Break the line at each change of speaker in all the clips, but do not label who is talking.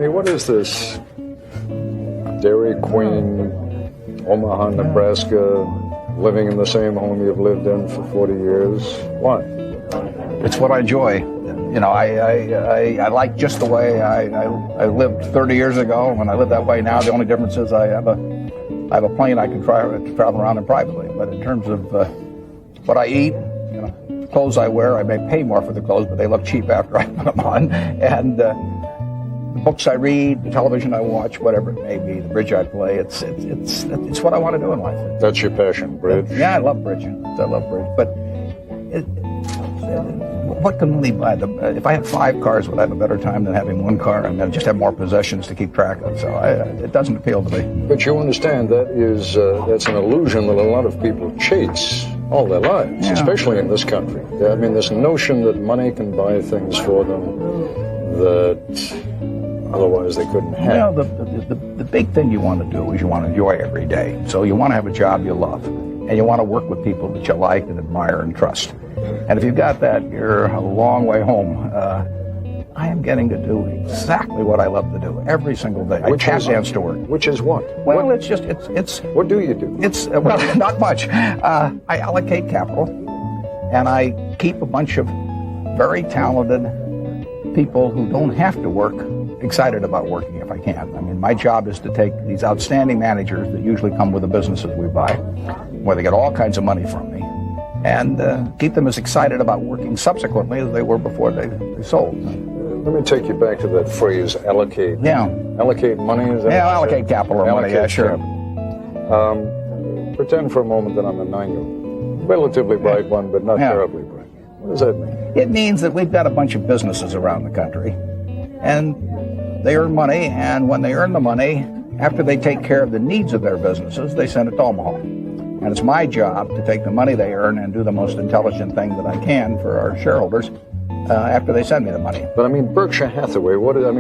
Hey, what is this? Dairy Queen, Omaha, Nebraska, living in the same home you've lived in for 40 years. Why?
It's what I enjoy. You know, I like just the way I lived 30 years ago, and I live that way now. The only difference is I have a plane I can travel around in privately. But in terms of what I eat, you know, clothes I wear, I may pay more for the clothes, but they look cheap after I put them on. And the books I read, the television I watch, whatever it may be, the bridge I play, it's what I want to do in life.
That's your passion, bridge?
Yeah, I love bridge. I love bridge. But what can really buy them? If I had 5 cars, would I have a better time than having 1 car? I mean, I just have more possessions to keep track of. So it doesn't appeal to me.
But you understand that's an illusion that a lot of people chase all their lives,
yeah.
Especially in this country. I mean, this notion that money can buy things for them that otherwise they couldn't have.
You know, the big thing you want to do is you want to enjoy every day. So you want to have a job you love, and you want to work with people that you like and admire and trust. And if you've got that, you're a long way home. I am getting to do exactly what I love to do every single day. I tap dance to work.
Which is what?
Well, it's.
What do you do?
It's, well, not much. I allocate capital, and I keep a bunch of very talented people who don't have to work excited about working if I can. I mean, my job is to take these outstanding managers that usually come with the businesses we buy, where they get all kinds of money from me, and keep them as excited about working subsequently as they were before they sold.
Let me take you back to that phrase, allocate.
Yeah.
Allocate money? Is that
yeah, allocate capital or money, yeah, sure.
Pretend for a moment that I'm a 9-year-old. Relatively bright one, but not terribly bright. What does that mean?
It means that we've got a bunch of businesses around the country, and they earn money, and when they earn the money, after they take care of the needs of their businesses, they send it to Omaha. And it's my job to take the money they earn and do the most intelligent thing that I can for our shareholders after they send me the money.
But I mean, Berkshire Hathaway,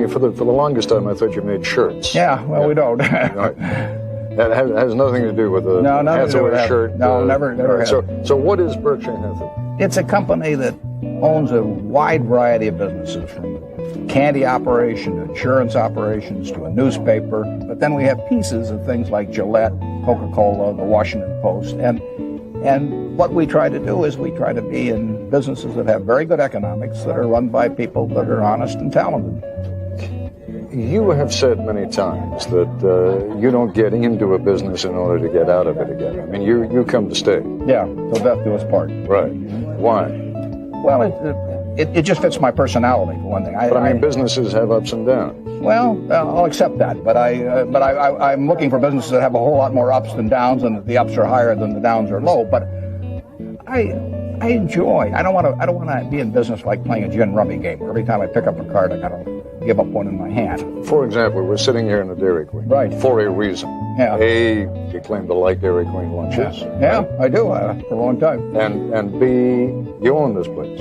for the longest time I thought you made shirts.
Yeah, well, we don't.
That has nothing to do with the Hathaway shirt.
No, never had.
So what is Berkshire Hathaway?
It's a company that owns a wide variety of businesses, from candy operation to insurance operations to a newspaper. But then we have pieces of things like Gillette, Coca-Cola, the Washington Post. And what we try to do is we try to be in businesses that have very good economics, that are run by people that are honest and talented.
You have said many times that you don't get into a business in order to get out of it again. I mean, you come to stay.
Yeah, till death do us part.
Right. Why?
Well, it just fits my personality, for one thing.
But I mean, businesses have ups and downs.
Well, I'll accept that, but I'm looking for businesses that have a whole lot more ups than downs, and the ups are higher than the downs are low. But I enjoy. I don't want to be in business like playing a gin rummy game, where every time I pick up a card, I got to give up one in my hand.
For example, we're sitting here in the Dairy Queen.
Right.
For a reason.
Yeah.
A, you claim to like Dairy Queen lunches.
Yeah, I do, for a long time.
And B, you own this place.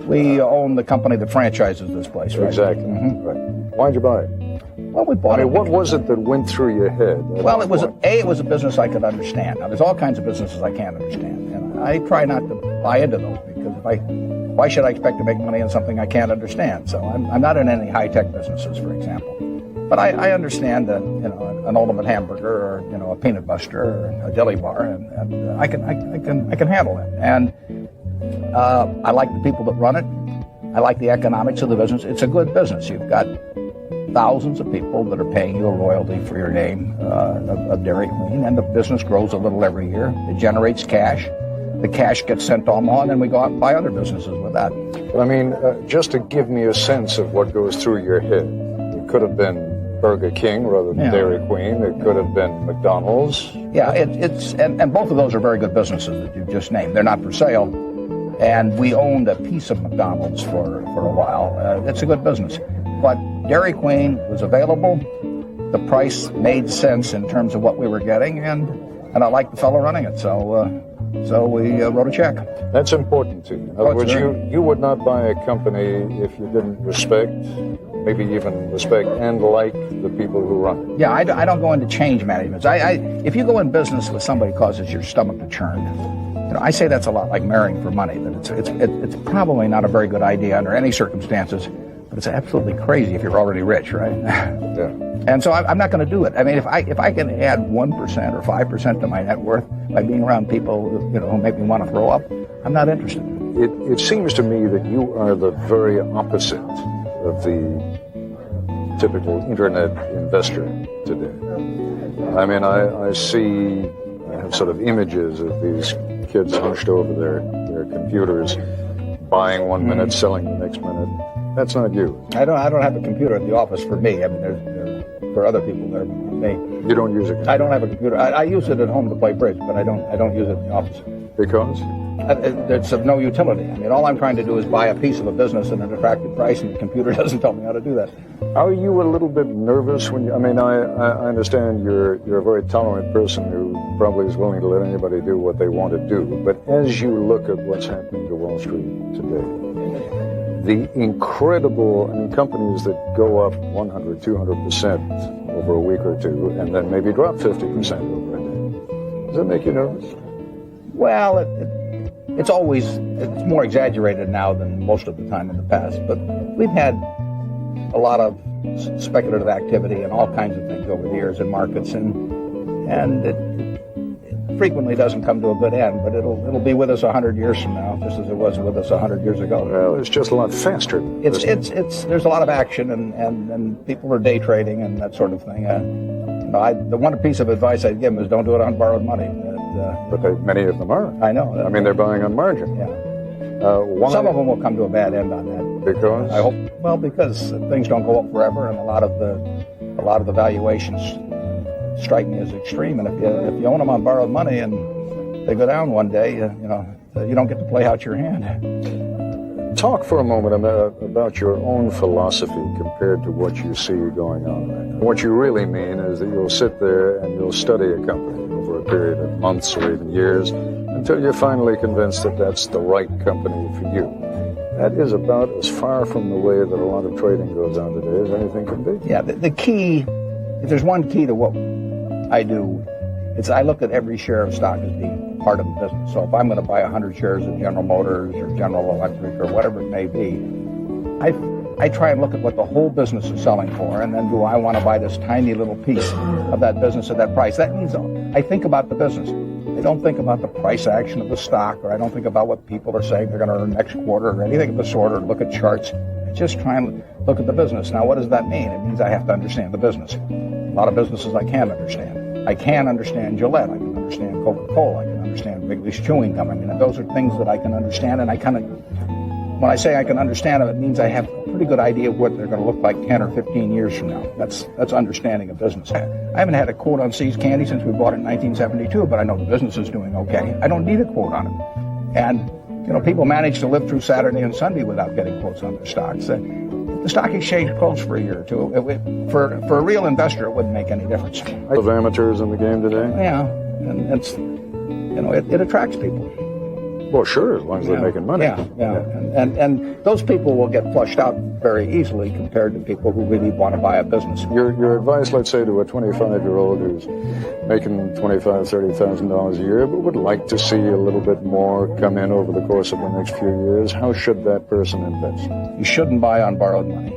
We own the company that franchises this place, right?
Exactly.
Mm-hmm.
Right. Why'd you buy it?
Well, we bought it.
What was it that went through your head?
Well, it was a business I could understand. Now, there's all kinds of businesses I can't understand, and I try not to buy into those, because why should I expect to make money in something I can't understand? So I'm not in any high-tech businesses, for example. But I understand an Ultimate Hamburger, or a Peanut Buster, or a deli bar, and I can handle it. And I like the people that run it. I like the economics of the business. It's a good business. You've got thousands of people that are paying you a royalty for your name of Dairy Queen, and the business grows a little every year. It generates cash. The cash gets sent to Omaha, and then we go out and buy other businesses with that.
But I mean, just to give me a sense of what goes through your head, it could have been Burger King rather than Dairy Queen. It could have been McDonald's.
Yeah, and both of those are very good businesses that you've just named. They're not for sale, and we owned a piece of McDonald's for a while. It's a good business. But Dairy Queen was available. The price made sense in terms of what we were getting, and I liked the fellow running it, so we wrote a check.
That's important to you. In other words, you would not buy a company if you didn't respect, maybe even respect and like the people who run it.
Yeah, I don't go into change management. If you go in business with somebody who causes your stomach to churn, I say that's a lot like marrying for money. That it's probably not a very good idea under any circumstances. But it's absolutely crazy if you're already rich, right?
Yeah.
And so I'm not going to do it. I mean, if I can add 1% or 5% to my net worth by being around people, who make me want to throw up, I'm not interested.
It seems to me that you are the very opposite of the typical internet investor today. I mean, I have sort of images of these kids hunched over their computers, buying 1 minute, selling the next minute. That's not you.
I don't have a computer at the office for me. I mean, there's for other people there, but me.
You don't use it.
I don't have a computer. I use it at home to play bridge, but I don't use it in the office.
Because?
It's of no utility. I mean, all I'm trying to do is buy a piece of a business at an attractive price, and the computer doesn't tell me how to do that.
Are you a little bit nervous when you, I mean, I understand you're a very tolerant person who probably is willing to let anybody do what they want to do, but as you look at what's happening to Wall Street today, the incredible, companies that go up 100, 200% over a week or two, and then maybe drop 50% over a day. Does that make you nervous?
Well, it's more exaggerated now than most of the time in the past, but we've had a lot of speculative activity and all kinds of things over the years in markets, and it frequently doesn't come to a good end, but it'll be with us 100 years from now, just as it was with us 100 years ago.
Well, it's just a lot faster.
There's a lot of action, and people are day trading and that sort of thing. The one piece of advice I'd give them is don't do it on borrowed money.
But many of them are.
I know.
I mean, they're buying on margin.
Yeah. Some of them will come to a bad end on that.
Because?
I hope. Well, because things don't go up forever, and a lot of the valuations strike me as extreme. And if you own them on borrowed money and they go down one day, you don't get to play out your hand.
Talk for a moment about your own philosophy compared to what you see going on right now. What you really mean is that you'll sit there and you'll study a company over a period of months or even years until you're finally convinced that that's the right company for you. That is about as far from the way that a lot of trading goes on today as anything can be.
Yeah, the key, if there's one key to what I do, it's I look at every share of stock as being part of the business. So if I'm going to buy 100 shares of General Motors or General Electric or whatever it may be, I try and look at what the whole business is selling for, and then do I want to buy this tiny little piece of that business at that price? That means I think about the business. I don't think about the price action of the stock, or I don't think about what people are saying they're going to earn next quarter or anything of the sort, or look at charts. I just try and look at the business. Now, what does that mean? It means I have to understand the business. A lot of businesses I can't understand. I can understand Gillette. I can understand Coca-Cola. I can understand Wrigley's Chewing Gum. I mean, those are things that I can understand, and when I say I can understand them, it means I have a pretty good idea of what they're going to look like 10 or 15 years from now. That's understanding a business. I haven't had a quote on See's Candy since we bought it in 1972, but I know the business is doing okay. I don't need a quote on it. And, people manage to live through Saturday and Sunday without getting quotes on their stocks. The stock exchange closed for a year or two. For a real investor, it wouldn't make any difference.
Of amateurs in the game today?
Yeah, and it's, it attracts people.
Well, sure, as long as they're making money.
Yeah. And those people will get flushed out very easily compared to people who really want to buy a business.
Your advice, let's say, to a 25-year-old who's making $25,000, $30,000 a year, but would like to see a little bit more come in over the course of the next few years, how should that person invest?
You shouldn't buy on borrowed money.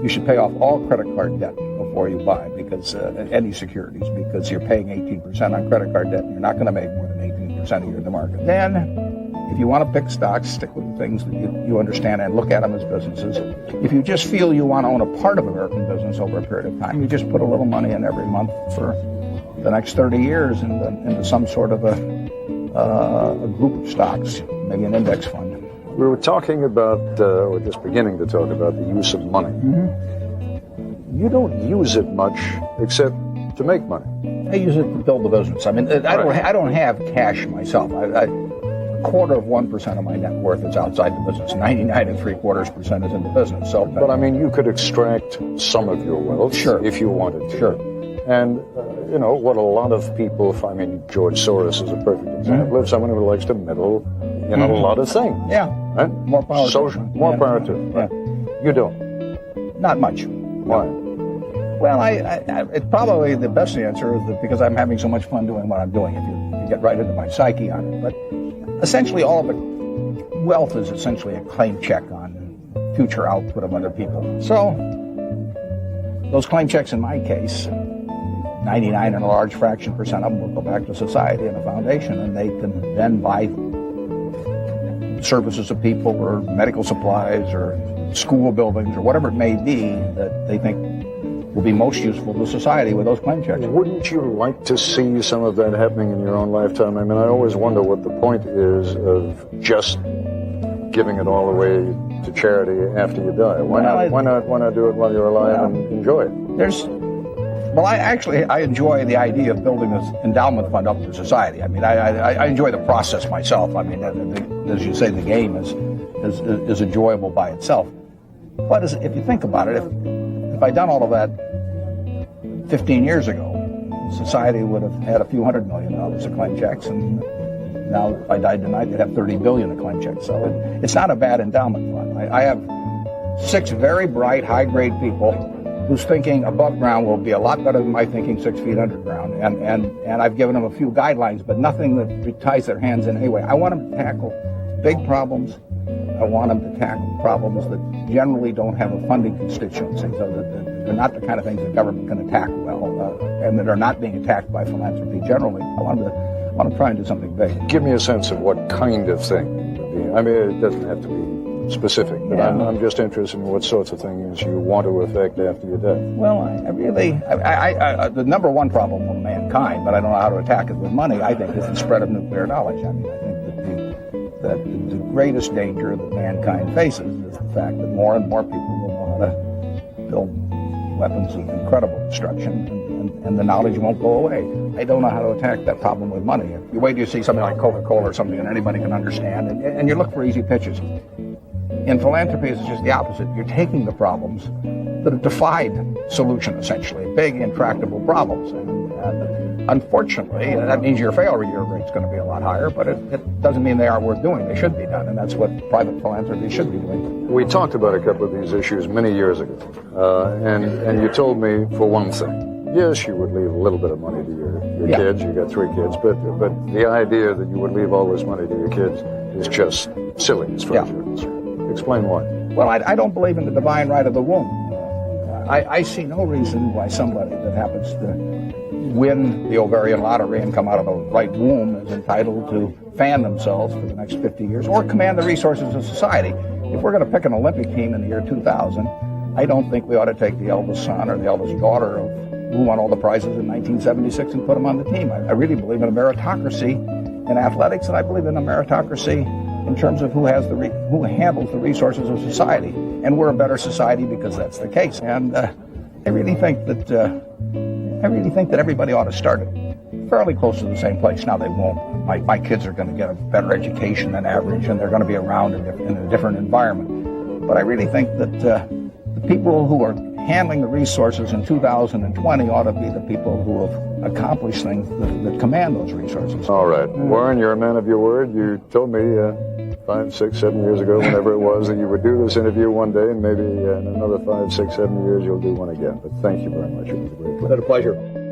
You should pay off all credit card debt before you buy, because any securities, because you're paying 18% on credit card debt, and you're not going to make more than 18% a year in the market. Then, if you want to pick stocks, stick with the things that you understand and look at them as businesses. If you just feel you want to own a part of American business over a period of time, you just put a little money in every month for the next 30 years into some sort of a group of stocks, maybe an index fund.
We were talking about, or just beginning to talk about the use of money.
Mm-hmm.
You don't use it much except to make money.
I use it to build the business. I mean, I don't have cash myself. A quarter of 1% of my net worth is outside the business. 99 3/4% is in the business. So,
but I mean, you could extract some of your wealth,
sure,
if you wanted to.
Sure.
And what a lot of people, George Soros is a perfect example of someone who likes to meddle in a lot of things.
Yeah.
Right?
More power.
More power to it. Right?
Yeah.
You don't.
Not much.
Why?
Well, it's probably the best answer is that because I'm having so much fun doing what I'm doing. If you get right into my psyche on it, but essentially all of it, wealth is essentially a claim check on future output of other people. So those claim checks in my case, 99 and a large fraction percent of them will go back to society and a foundation, and they can then buy services of people or medical supplies or school buildings or whatever it may be that they think will be most useful to society with those claim checks.
Wouldn't you like to see some of that happening in your own lifetime? I mean, I always wonder what the point is of just giving it all away to charity after you die. Why not do it while you're alive and enjoy it?
I enjoy the idea of building this endowment fund up for society. I mean, I enjoy the process myself. I mean, as you say, the game is enjoyable by itself. But if you think about it, if I'd done all of that 15 years ago, society would have had a few $100 million of claim checks, and now if I died tonight, they'd have 30 billion of claim checks. So it's not a bad endowment fund. I have 6 very bright, high-grade people whose thinking above ground will be a lot better than my thinking 6 feet underground. And I've given them a few guidelines, but nothing that ties their hands in any way. I want them to tackle big problems. I want them to tackle problems that generally don't have a funding constituency, so that they're not the kind of things the government can attack well, and that are not being attacked by philanthropy generally. I want to try and do something big.
Give me a sense of what kind of thing would be. I mean, it doesn't have to be specific, but yeah. I'm just interested in what sorts of things you want to affect after your death.
Well, the number one problem of mankind, but I don't know how to attack it with money, I think, is the spread of nuclear knowledge. I mean, I think that the greatest danger that mankind faces is the fact that more and more people will know how to build weapons of incredible destruction, and the knowledge won't go away. I don't know how to attack that problem with money. If you wait till you see something like Coca-Cola or something that anybody can understand, and you look for easy pitches. In philanthropy, it's just the opposite. You're taking the problems that have defied solution, essentially, big, intractable problems. And unfortunately, that means your failure rate's going to be a lot higher, but it doesn't mean they aren't worth doing. They should be done, and that's what private philanthropy should be doing.
We talked about a couple of these issues many years ago, and you told me, for one thing, yes, you would leave a little bit of money to your kids. You got 3 kids, but the idea that you would leave all this money to your kids is just silly as far as you're concerned. Explain why.
Well, I don't believe in the divine right of the womb. I see no reason why somebody that happens to win the ovarian lottery and come out of the right womb is entitled to fan themselves for the next 50 years or command the resources of society. If we're going to pick an Olympic team in the year 2000, I don't think we ought to take the eldest son or the eldest daughter of who won all the prizes in 1976 and put them on the team. I really believe in a meritocracy in athletics, and I believe in a meritocracy in terms of who handles the resources of society. And we're a better society because that's the case. And I really think that everybody ought to start fairly close to the same place. Now they won't. My kids are going to get a better education than average, and they're going to be around in a different environment. But I really think that the people who are handling the resources in 2020 ought to be the people who have accomplished things that command those resources.
All right. Warren, you're a man of your word. You told me 5, 6, 7 years ago, whenever it was, that you would do this interview one day, and maybe in another 5, 6, 7 years you'll do one again. But thank you very much. It was a great pleasure.
It's been a pleasure.